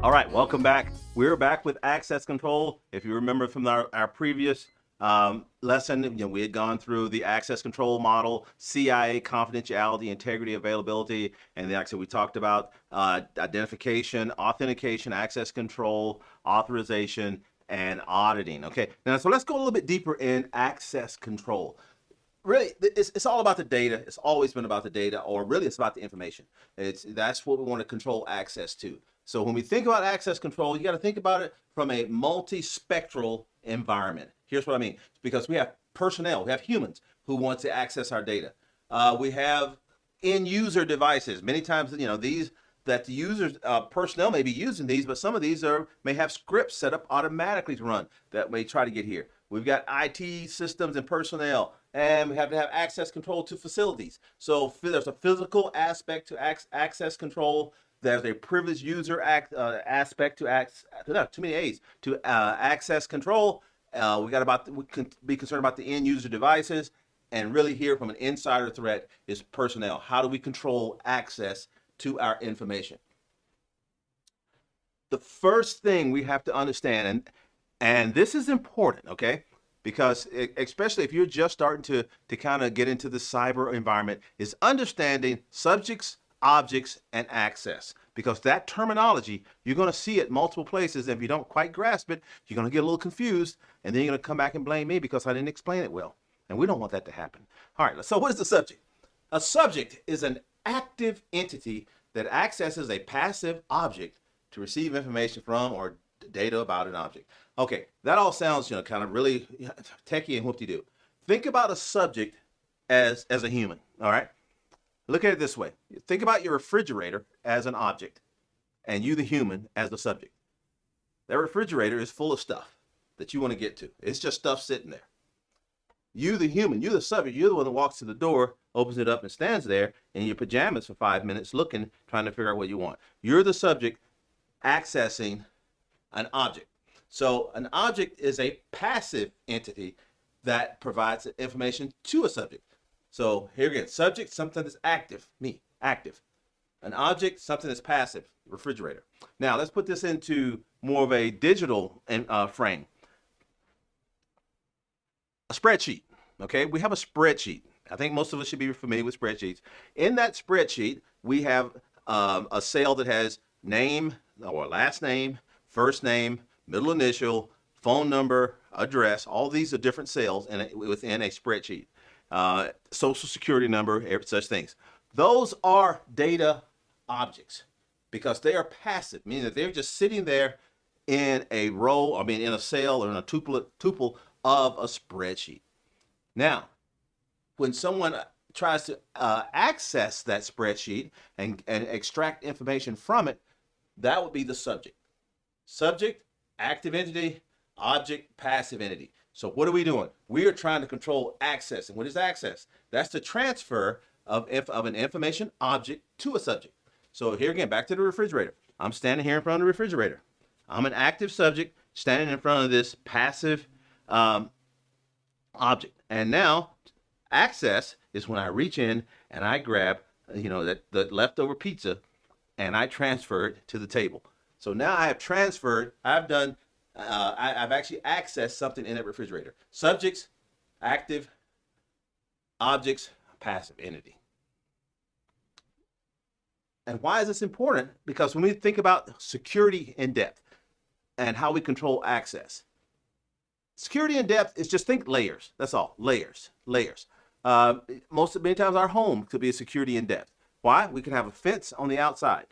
All right, welcome back. We're back with access control. If you remember from our previous lesson, we had gone through the access control model, CIA, confidentiality, integrity, availability, and actually we talked about identification, authentication, access control, authorization, and auditing. Okay, now so let's go a little bit deeper in access control. Really, it's all about the data. It's always been about the data, or really it's about the information. That's what we want to control access to. So when we think about access control, you got to think about it from a multi-spectral environment. Here's what I mean. Because we have personnel, we have humans who want to access our data. We have end user devices. Many times, these that the users personnel may be using these, but some of these may have scripts set up automatically to run that may try to get here. We've got IT systems and personnel, and we have to have access control to facilities. So there's a physical aspect to access control. There's a privileged user aspect to too many A's to access control. We can be concerned about the end user devices, and really here from an insider threat is personnel. How do we control access to our information? The first thing we have to understand, and this is important, okay? Because especially if you're just starting to kind of get into the cyber environment, is understanding subjects, objects, and access. Because that terminology, you're going to see it multiple places. And if you don't quite grasp it, you're going to get a little confused. And then you're going to come back and blame me because I didn't explain it well. And we don't want that to happen. All right, so what is the subject? A subject is an active entity that accesses a passive object to receive information from or data about an object. Okay, that all sounds, kind of really techie and whoop-de-doo. Think about a subject as a human, all right? Look at it this way. Think about your refrigerator as an object and you, the human, as the subject. That refrigerator is full of stuff that you want to get to. It's just stuff sitting there. You, the human, you, the subject, you're the one that walks to the door, opens it up, and stands there in your pajamas for 5 minutes looking, trying to figure out what you want. You're the subject accessing an object. So an object is a passive entity that provides information to a subject. So here again, subject, something that's active, me, active. An object, something that's passive, refrigerator. Now let's put this into more of a digital frame. A spreadsheet, okay? We have a spreadsheet. I think most of us should be familiar with spreadsheets. In that spreadsheet, we have a cell that has name or last name, first name, middle initial, phone number, address. All these are different cells within a spreadsheet. Social security number, such things. Those are data objects because they are passive, meaning that they're just sitting there in a row, in a cell or in a tuple of a spreadsheet. Now, when someone tries to access that spreadsheet and extract information from it, that would be the subject. Subject, active entity, object, passive entity. So what are we doing? We are trying to control access. And what is access? That's the transfer of an information object to a subject. So here again, back to the refrigerator. I'm standing here in front of the refrigerator. I'm an active subject standing in front of this passive object. And now access is when I reach in and I grab, the leftover pizza and I transfer it to the table. So now I have transferred, I've actually accessed something in that refrigerator. Subjects, active, objects, passive entity. And why is this important? Because when we think about security in depth and how we control access, security in depth is just think layers. That's all. Layers. Many times our home could be a security in depth. Why? We can have a fence on the outside.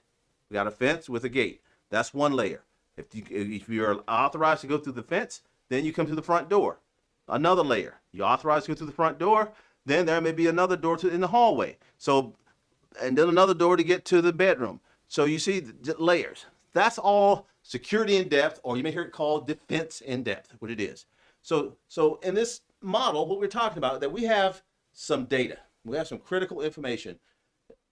We got a fence with a gate. That's one layer. If you're authorized to go through the fence, then you come to the front door. Another layer. You're authorized to go through the front door, then there may be another door in the hallway. And then another door to get to the bedroom. So you see the layers. That's all security in depth, or you may hear it called defense in depth, what it is. So in this model, what we're talking about, that we have some data. We have some critical information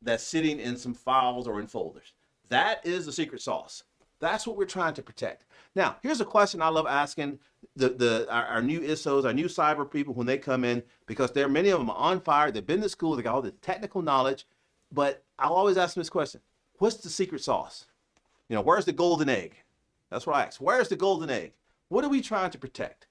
that's sitting in some files or in folders. That is the secret sauce. That's what we're trying to protect. Now, here's a question I love asking our new ISOs, our new cyber people when they come in, because many of them are on fire. They've been to school. They got all the technical knowledge. But I'll always ask them this question: what's the secret sauce? Where's the golden egg? That's what I ask. Where's the golden egg? What are we trying to protect?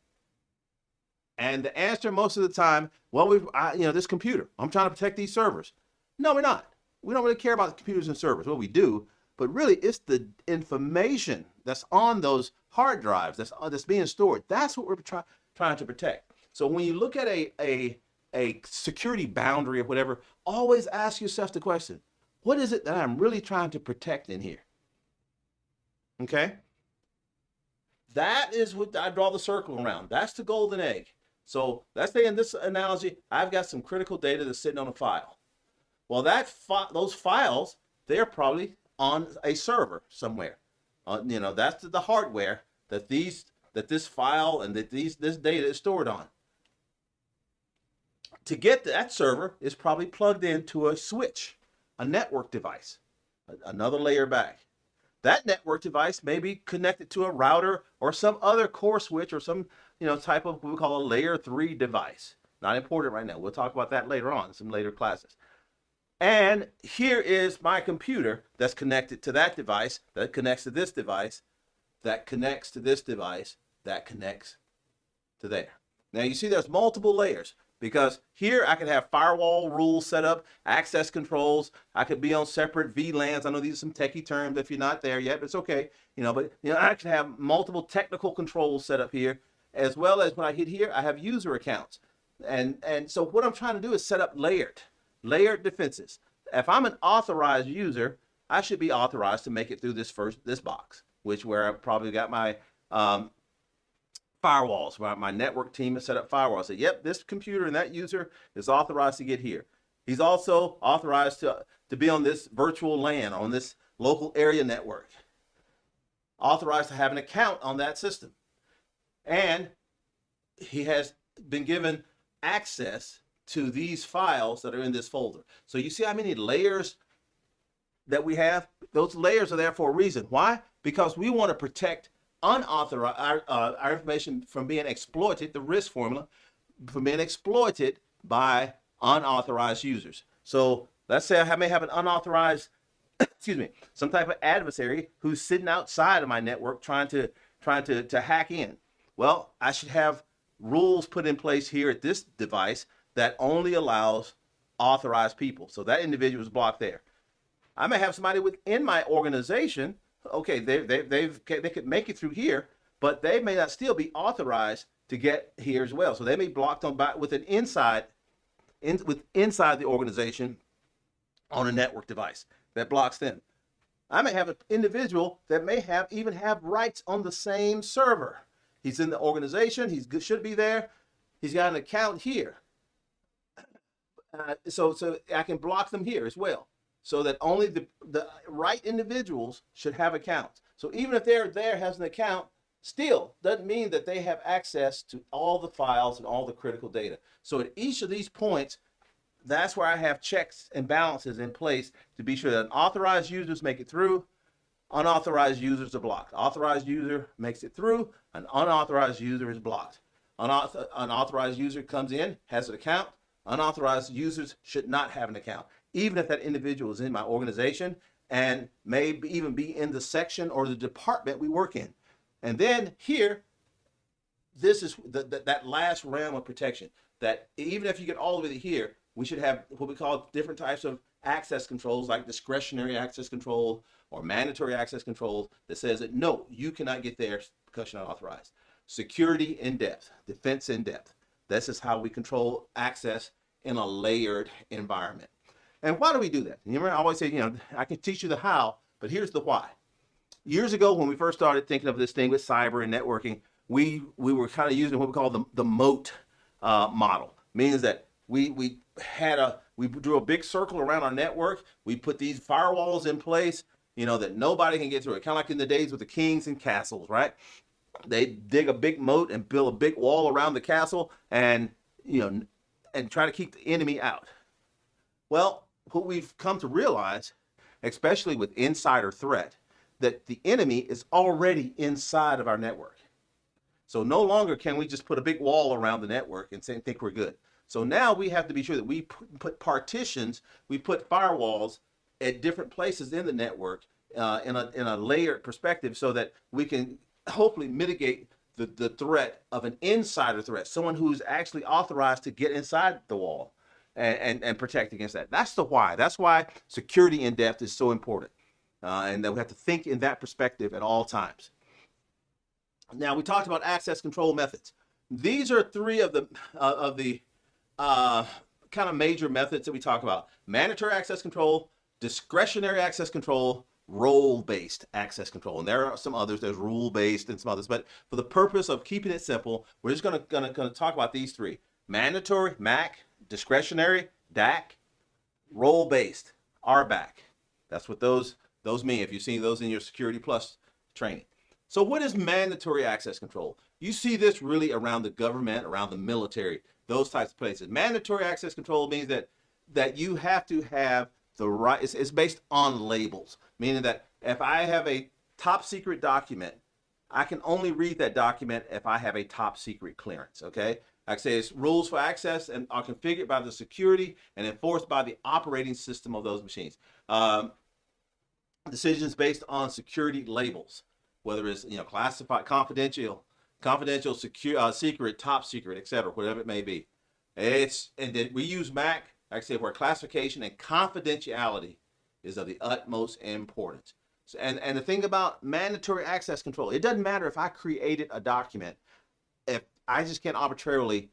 And the answer most of the time, well, this computer, I'm trying to protect these servers. No, we're not. We don't really care about the computers and servers. Well, we do, but really it's the information that's on those hard drives that's being stored. That's what we're trying to protect. So when you look at a security boundary or whatever, always ask yourself the question, what is it that I'm really trying to protect in here? Okay? That is what I draw the circle around. That's the golden egg. So let's say in this analogy, I've got some critical data that's sitting on a file. Well, those files, they're probably on a server somewhere. That's the hardware that this file and this data is stored on. To get to that server is probably plugged into a switch, a network device, another layer back. That network device may be connected to a router or some other core switch or some type of what we call a layer 3 device. Not important right now. We'll talk about that later on in some later classes. And here is my computer that's connected to that device, that connects to this device, that connects to this device, that connects to there. Now you see there's multiple layers, because here I could have firewall rules set up, access controls. I could be on separate VLANs. I know these are some techie terms if you're not there yet, but it's okay. I can have multiple technical controls set up here, as well as when I hit here, I have user accounts. And so what I'm trying to do is set up layered defenses. If I'm an authorized user, I should be authorized to make it through this box, where I probably got my firewalls, where my network team has set up firewalls. Say, yep, this computer and that user is authorized to get here. He's also authorized to be on this virtual LAN, on this local area network. Authorized to have an account on that system. And he has been given access to these files that are in this folder. So you see how many layers that we have? Those layers are there for a reason. Why? Because we want to protect unauthorized our information from being exploited, the risk formula, from being exploited by unauthorized users. So let's say I may have an unauthorized, some type of adversary who's sitting outside of my network trying to hack in. Well, I should have rules put in place here at this device that only allows authorized people. So that individual is blocked there. I may have somebody within my organization. Okay, they could make it through here, but they may not still be authorized to get here as well. So they may be blocked inside the organization on a network device that blocks them. I may have an individual that may even have rights on the same server. He's in the organization. He should be there. He's got an account here. So I can block them here as well, so that only the right individuals should have accounts. So even if they're there, has an account, still doesn't mean that they have access to all the files and all the critical data. So at each of these points, that's where I have checks and balances in place to be sure that authorized users make it through, unauthorized users are blocked. Authorized user makes it through, an unauthorized user is blocked. Unauthorized user comes in, has an account. Unauthorized users should not have an account, even if that individual is in my organization and may even be in the section or the department we work in. And then here, this is that last realm of protection, that even if you get all the way to here, we should have what we call different types of access controls, like discretionary access control or mandatory access controls, that says that no, you cannot get there because you're not authorized. Security in depth, defense in depth. This is how we control access in a layered environment. And why do we do that? You remember I always say, I can teach you the how, but here's the why. Years ago, when we first started thinking of this thing with cyber and networking, we were kind of using what we call the moat model. Means that we drew a big circle around our network. We put these firewalls in place, that nobody can get through it. Kind of like in the days with the kings and castles, right? They dig a big moat and build a big wall around the castle and try to keep the enemy out. Well, what we've come to realize, especially with insider threat, that the enemy is already inside of our network. So no longer can we just put a big wall around the network and think we're good. So now we have to be sure that we put partitions, we put firewalls at different places in the network in a layered perspective so that we can hopefully mitigate the threat of an insider threat, someone who's actually authorized to get inside the wall and protect against that. That's the why. That's why security in depth is so important. And that we have to think in that perspective at all times. Now, we talked about access control methods. These are three of the kind of major methods that we talk about: mandatory access control, discretionary access control, role-based access control. And there are some others. There's rule-based and some others. But for the purpose of keeping it simple, we're just going to talk about these three: mandatory, MAC; discretionary, DAC; role-based, RBAC. That's what those mean, if you've seen those in your Security Plus training. So what is mandatory access control? You see this really around the government, around the military, those types of places. Mandatory access control means that you have to have the right, it's based on labels, meaning that if I have a top secret document, I can only read that document if I have a top secret clearance, okay? Like I say, it's rules for access and are configured by the security and enforced by the operating system of those machines. Decisions based on security labels, whether it's classified, confidential, secure, secret, top secret, etc., whatever it may be. And then we use MAC, like I say, where classification and confidentiality is of the utmost importance. So, and the thing about mandatory access control, it doesn't matter if I created a document, if I just can't arbitrarily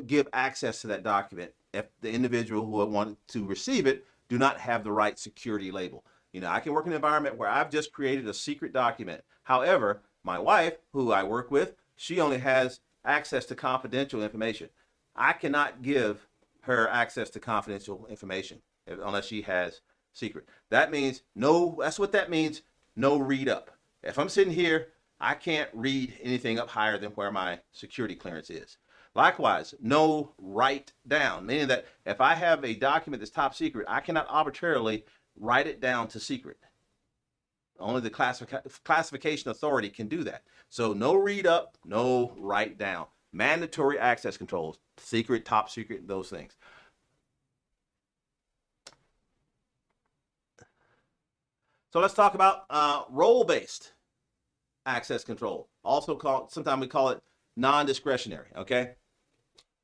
give access to that document if the individual who wanted to receive it do not have the right security label. I can work in an environment where I've just created a secret document. However, my wife, who I work with, she only has access to confidential information. I cannot give her access to confidential information unless she has secret. That means that's what that means, no read up. If I'm sitting here, I can't read anything up higher than where my security clearance is. Likewise, no write down, meaning that if I have a document that's top secret, I cannot arbitrarily write it down to secret. Only the classification authority can do that. So no read up, no write down. Mandatory access controls, secret, top secret, those things. So let's talk about role-based access control. Also called, sometimes we call it non-discretionary, okay?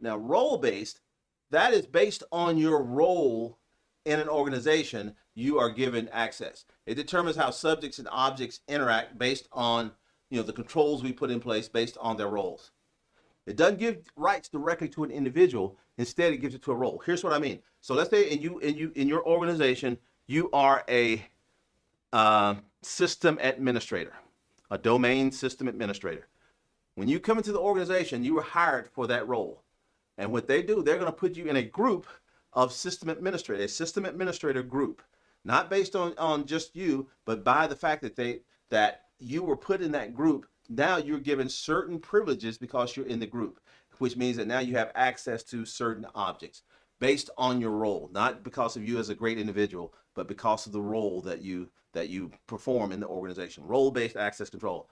Now, role-based, that is based on your role in an organization, you are given access. It determines how subjects and objects interact based on the controls we put in place based on their roles. It doesn't give rights directly to an individual. Instead, it gives it to a role. Here's what I mean. So let's say in your organization, you are a system administrator, a domain system administrator. When you come into the organization, you were hired for that role. And what they do, they're going to put you in a group of system administrators, a system administrator group, not based on just you, but by the fact that you were put in that group. Now you're given certain privileges because you're in the group, which means that now you have access to certain objects based on your role, not because of you as a great individual, but because of the role that you perform in the organization. Role-based access control.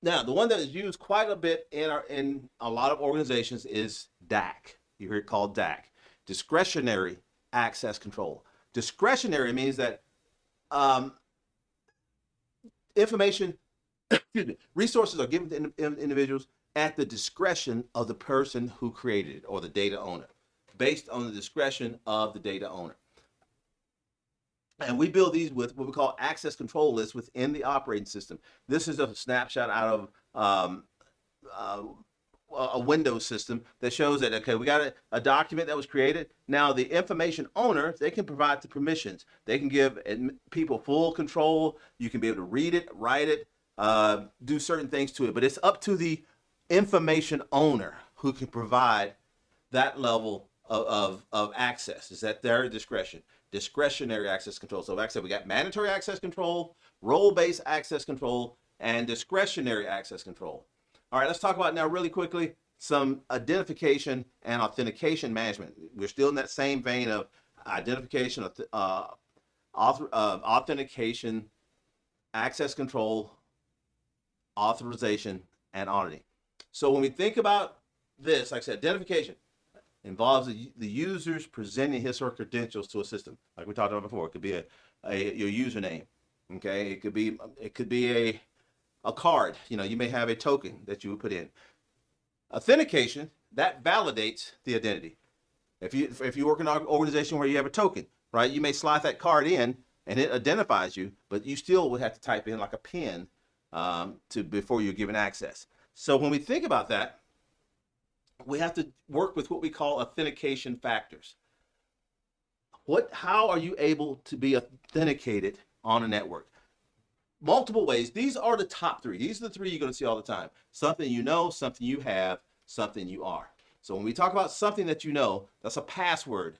Now, the one that is used quite a bit in a lot of organizations is DAC. You hear it called DAC, discretionary access control. Discretionary means that information, resources are given to individuals at the discretion of the person who created it or the data owner, based on the discretion of the data owner. And we build these with what we call access control lists within the operating system. This is a snapshot out of a Windows system that shows that, okay, we got a document that was created. Now the information owner, they can provide the permissions. They can give people full control. You can be able to read it, write it, do certain things to it, but it's up to the information owner who can provide that level of access. Is at their discretion. Discretionary access control. So like I said, we got mandatory access control, role-based access control, and discretionary access control. All right, let's talk about now really quickly some identification and authentication management. We're still in that same vein of identification, authentication, access control, authorization, and auditing. So when we think about this, like I said, identification involves the users presenting his or her credentials to a system. Like we talked about before, it could be your username. Okay, it could be a card. You know, you may have a token that you would put in. Authentication that validates the identity. If you work in an organization where you have a token, right, you may slide that card in and it identifies you, but you still would have to type in like a PIN to before you're given access. So when we think about that, we have to work with what we call authentication factors. How are you able to be authenticated on a network? Multiple ways. These are the top three. These are the three you're going to see all the time. Something you know, something you have, something you are. So when we talk about something that you know, that's a password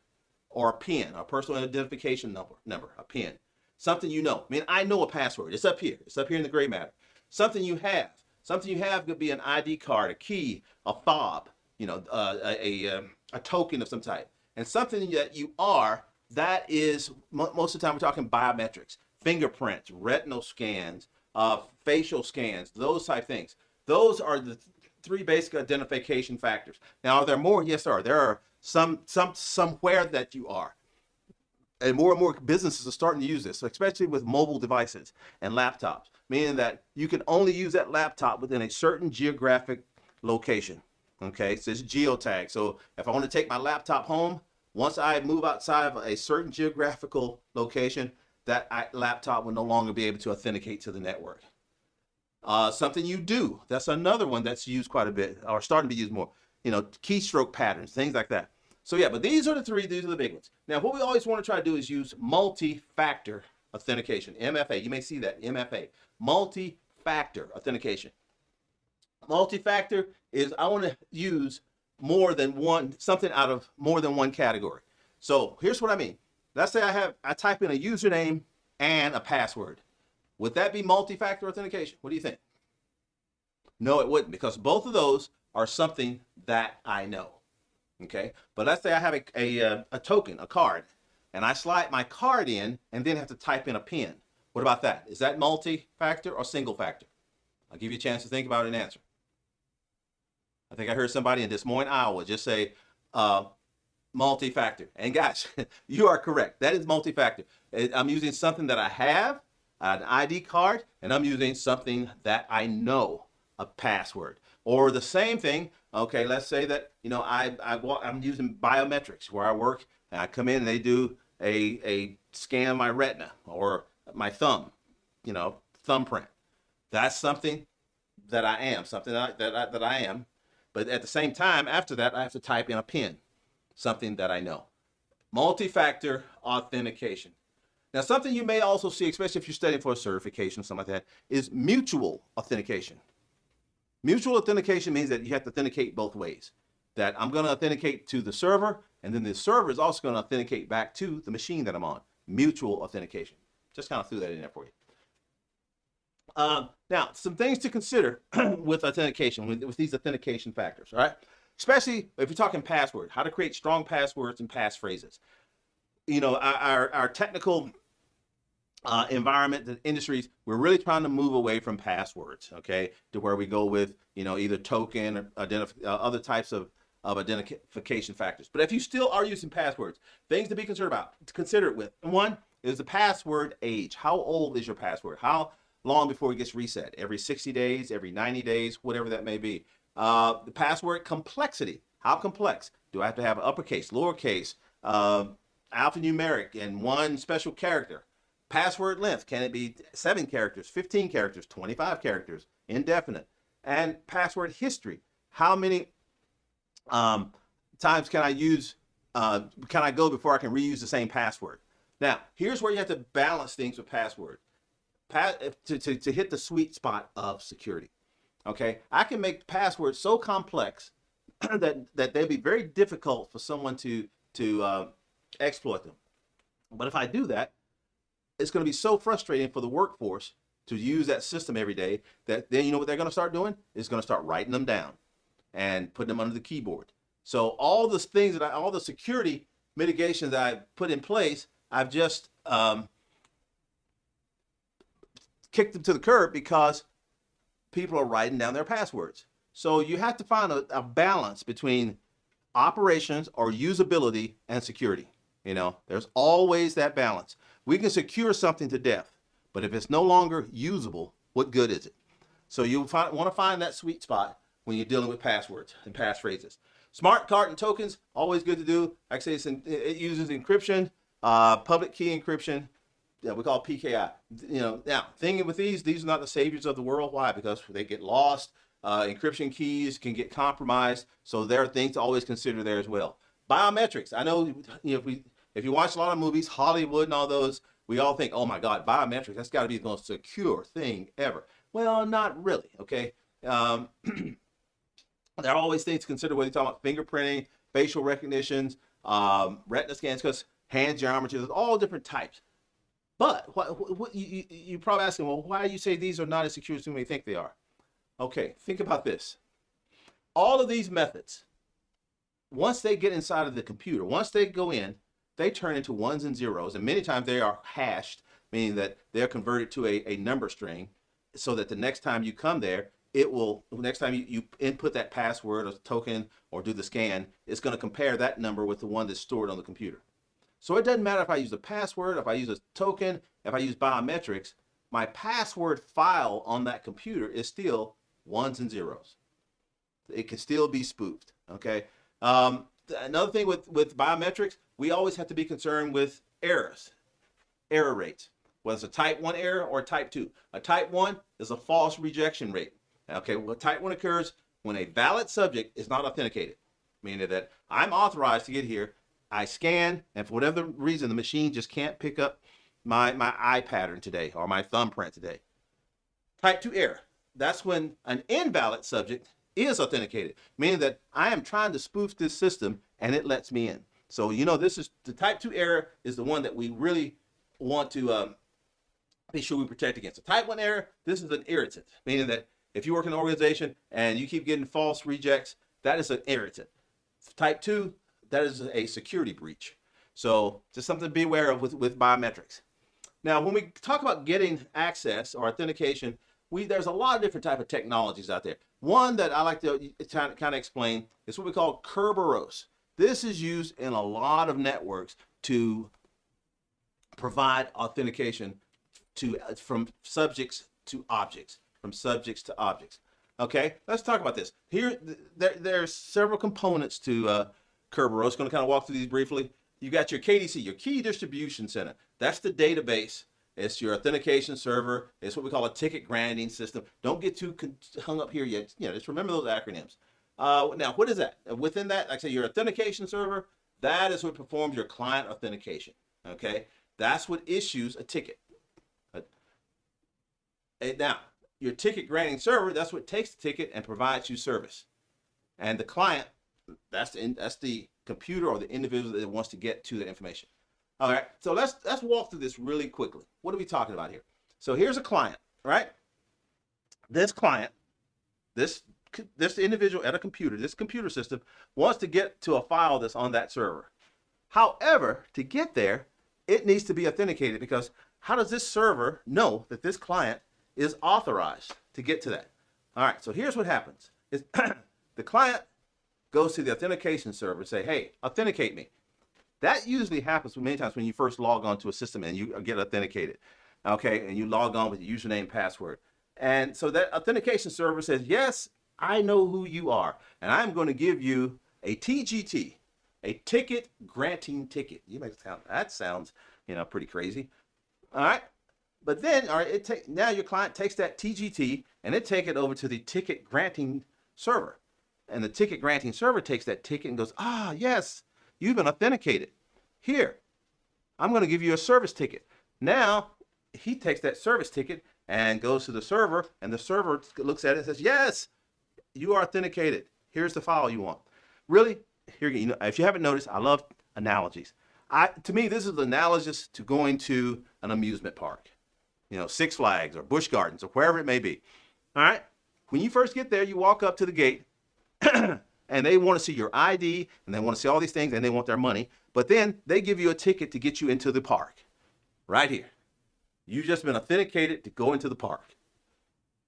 or a PIN, a personal identification number, a PIN. Something you know. I mean, I know a password. It's up here. It's up here in the gray matter. Something you have. Something you have could be an ID card, a key, a fob, you know, a token of some type. And something that you are, that is, most of the time we're talking biometrics, fingerprints, retinal scans, facial scans, those type things. Those are the three basic identification factors. Now, are there more? Yes, there are. There are somewhere that you are. And more businesses are starting to use this, especially with mobile devices and laptops, meaning that you can only use that laptop within a certain geographic location. Okay, so it's geotag. So if I want to take my laptop home, once I move outside of a certain geographical location, that laptop will no longer be able to authenticate to the network. Something you do, that's another one that's used quite a bit, or starting to be used more. You know, keystroke patterns, things like that. So yeah, but these are the three, these are the big ones. Now, what we always want to try to do is use multi-factor authentication, MFA. You may see that, MFA, multi-factor authentication. Multi-factor is I want to use more than one, something out of more than one category. So here's what I mean. Let's say I type in a username and a password. Would that be multi-factor authentication? What do you think? No, it wouldn't, because both of those are something that I know. Okay, but let's say I have a token, a card, and I slide my card in and then have to type in a PIN. What about that? Is that multi-factor or single factor? I'll give you a chance to think about it and answer. I think I heard somebody in Des Moines, Iowa just say multi-factor. And guys, you are correct. That is multi-factor. I'm using something that I have, an ID card, and I'm using something that I know, a password. Or the same thing, okay, let's say that, you know, I'm using biometrics where I work, and I come in and they do a scan of my retina or my thumb, you know, thumbprint. That's something that I am, something that I am. But at the same time, after that, I have to type in a PIN, something that I know. Multi-factor authentication. Now, something you may also see, especially if you're studying for a certification, something like that, is mutual authentication. Mutual authentication means that you have to authenticate both ways. That I'm going to authenticate to the server, and then the server is also going to authenticate back to the machine that I'm on. Mutual authentication. Just kind of threw that in there for you. Now, some things to consider with authentication, with these authentication factors, all right? Especially if you're talking password, how to create strong passwords and passphrases. You know, our technical environment, the industries, we're really trying to move away from passwords, okay, to where we go with, you know, either token or other types of identification factors. But if you still are using passwords, things to be considered with. One is the password age. How old is your password? How long before it gets reset? Every 60 days, every 90 days, whatever that may be. The password complexity. How complex? Do I have to have uppercase, lowercase, alphanumeric, and one special character? Password length. Can it be 7 characters, 15 characters, 25 characters, indefinite? And password history. How many times can I use, can I go before I can reuse the same password? Now, here's where you have to balance things with password. To hit the sweet spot of security. Okay, I can make passwords so complex that they'd be very difficult for someone to exploit them. But if I do that, it's going to be so frustrating for the workforce to use that system every day that then you know what they're going to start doing? Is going to start writing them down and putting them under the keyboard. So all the things that all the security mitigations that I put in place, I've just kicked them to the curb because people are writing down their passwords. So you have to find a balance between operations or usability and security. There's always that balance. We can secure something to death, but if it's no longer usable, what good is it? So you want to find that sweet spot when you're dealing with passwords and passphrases. Smart card and tokens, always good to do. Like I say, it uses encryption, public key encryption. Yeah, we call it PKI. Now, thinking with these are not the saviors of the world. Why? Because they get lost. Encryption keys can get compromised. So there are things to always consider there as well. Biometrics. I know, if you watch a lot of movies, Hollywood and all those, we all think, oh my God, biometrics, that's got to be the most secure thing ever. Well, not really, okay? There are always things to consider when you talk about fingerprinting, facial recognitions, retina scans, because hand geometry, there's all different types. But you're probably asking, well, why do you say these are not as secure as you may think they are? Okay, think about this. All of these methods, once they get inside of the computer, once they go in, they turn into ones and zeros, and many times they are hashed, meaning that they're converted to a number string, so that the next time you come there, next time you input that password or token or do the scan, it's going to compare that number with the one that's stored on the computer. So it doesn't matter if I use a password, if I use a token, if I use biometrics, my password file on that computer is still ones and zeros. It can still be spoofed, okay? Another thing with biometrics, we always have to be concerned with error rates, whether it's a type 1 error or a type 2. A type 1 is a false rejection rate. Okay, well, type 1 occurs when a valid subject is not authenticated, meaning that I'm authorized to get here, I scan, and for whatever reason, the machine just can't pick up my eye pattern today or my thumbprint today. Type 2 error, that's when an invalid subject is authenticated, meaning that I am trying to spoof this system and it lets me in. So, this is the type 2 error is the one that we really want to be sure we protect against. A type 1 error, this is an irritant, meaning that if you work in an organization and you keep getting false rejects, that is an irritant. Type 2, that is a security breach. So just something to be aware of with biometrics. Now, when we talk about getting access or authentication, there's a lot of different type of technologies out there. One that I like to kind of explain is what we call Kerberos. This is used in a lot of networks to provide authentication from subjects to objects, Okay, let's talk about this. Here, there's several components to Kerberos. Going to kind of walk through these briefly. You got your KDC, your Key Distribution Center. That's the database. It's your authentication server. It's what we call a ticket granting system. Don't get too hung up here yet. Just remember those acronyms. Now, what is that? Within that, like I say, your authentication server, that is what performs your client authentication. Okay, that's what issues a ticket. Now, your ticket granting server, that's what takes the ticket and provides you service. And the client, that's the computer or the individual that wants to get to the information. All right, so let's walk through this really quickly. What are we talking about here? So here's a client, right? This client, this individual at a computer, this computer system wants to get to a file that's on that server. However, to get there, it needs to be authenticated, because how does this server know that this client is authorized to get to that? All right, so here's what happens. The client goes to the authentication server and say, hey, authenticate me. That usually happens many times when you first log on to a system and you get authenticated, okay, and you log on with your username and password. And so that authentication server says, yes, I know who you are, and I'm going to give you a TGT, a ticket granting ticket. You might sound, that sounds, pretty crazy. All right, but then, all right, now your client takes that TGT and it take it over to the ticket granting server, and the ticket granting server takes that ticket and goes, ah, yes, you've been authenticated. Here, I'm going to give you a service ticket. Now, he takes that service ticket and goes to the server, and the server looks at it and says, yes, you are authenticated. Here's the file you want. Really, here, if you haven't noticed, I love analogies. To me, this is analogous to going to an amusement park, Six Flags or Busch Gardens or wherever it may be. All right, when you first get there, you walk up to the gate, and they want to see your ID, and they want to see all these things, and they want their money. But then they give you a ticket to get you into the park. Right here. You've just been authenticated to go into the park.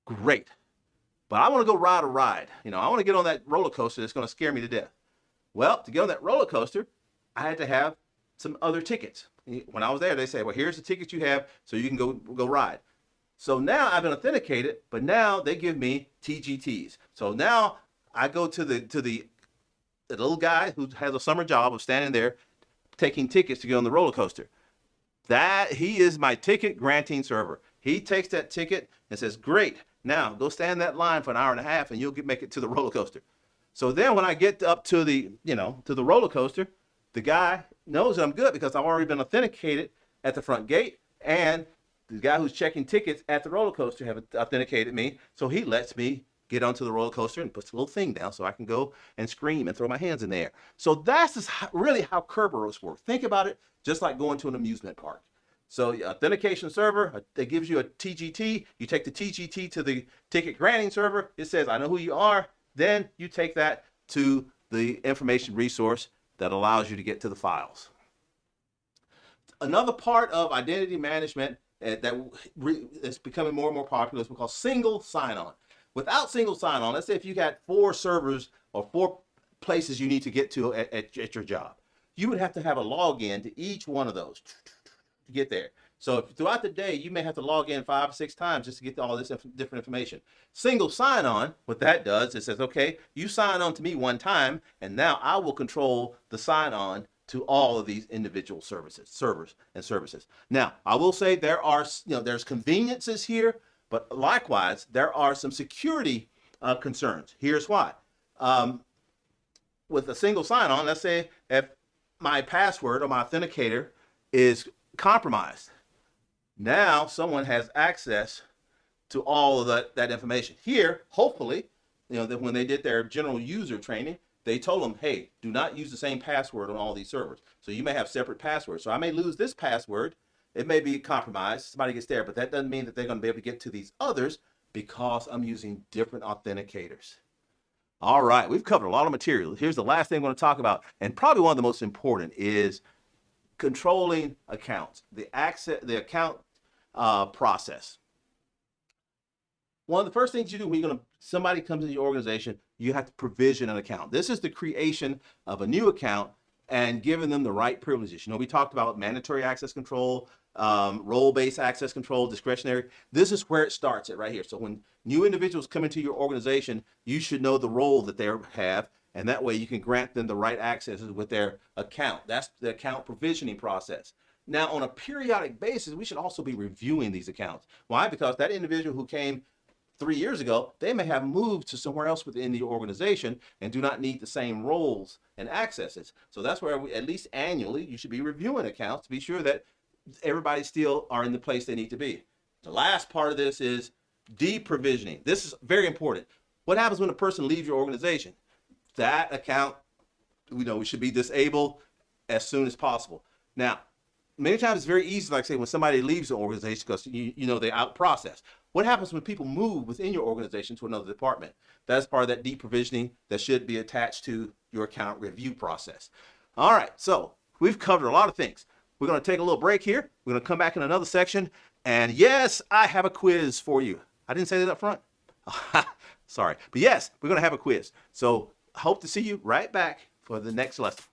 Great. But I want to go ride a ride. I want to get on that roller coaster that's going to scare me to death. Well, to get on that roller coaster, I had to have some other tickets. When I was there, they say, well, here's the tickets you have so you can go ride. So now I've been authenticated, but now they give me TGTs. So now I go to the little guy who has a summer job of standing there taking tickets to get on the roller coaster. That he is my ticket granting server. He takes that ticket and says, great, now go stand in that line for an hour and a half and you'll make it to the roller coaster. So then when I get up to the roller coaster, the guy knows that I'm good because I've already been authenticated at the front gate, and the guy who's checking tickets at the roller coaster have authenticated me. So he lets me get onto the roller coaster and puts a little thing down so I can go and scream and throw my hands in the air. So that's just really how Kerberos work. Think about it just like going to an amusement park. So authentication server, it gives you a TGT. You take the TGT to the ticket granting server. It says, I know who you are. Then you take that to the information resource that allows you to get to the files. Another part of identity management that's becoming more and more popular is what's called single sign-on. Without single sign-on, let's say if you got 4 servers or 4 places you need to get to at your job, you would have to have a login to each one of those to get there. So throughout the day, you may have to log in 5 or 6 times just to get all this different information. Single sign-on, what that does, it says, okay, you sign on to me one time, and now I will control the sign-on to all of these individual servers and services. Now, I will say there's conveniences here, but likewise, there are some security concerns. Here's why. With a single sign-on, let's say if my password or my authenticator is compromised, now someone has access to all of that information. Here, hopefully, that when they did their general user training, they told them, hey, do not use the same password on all these servers. So you may have separate passwords. So I may lose this password. It may be compromised. Somebody gets there, but that doesn't mean that they're going to be able to get to these others because I'm using different authenticators. All right, we've covered a lot of material. Here's the last thing I'm going to talk about, and probably one of the most important is controlling accounts, the account process. One of the first things you do when somebody comes into your organization, you have to provision an account. This is the creation of a new account and giving them the right privileges. We talked about mandatory access control, role-based access control, discretionary. This is where it starts right here. So when new individuals come into your organization, you should know the role that they have, and that way you can grant them the right accesses with their account. That's the account provisioning process. Now, on a periodic basis, we should also be reviewing these accounts. Why? Because that individual who came 3 years ago, they may have moved to somewhere else within the organization and do not need the same roles and accesses. So that's where at least annually, you should be reviewing accounts to be sure that everybody still are in the place they need to be. The last part of this is deprovisioning. This is very important. What happens when a person leaves your organization? That account, we should be disabled as soon as possible. Now, many times it's very easy, like say, when somebody leaves the organization because they're out process. What happens when people move within your organization to another department? That's part of that deprovisioning that should be attached to your account review process. All right, so we've covered a lot of things. We're going to take a little break here. We're going to come back in another section. And yes, I have a quiz for you. I didn't say that up front. Sorry. But yes, we're going to have a quiz. So hope to see you right back for the next lesson.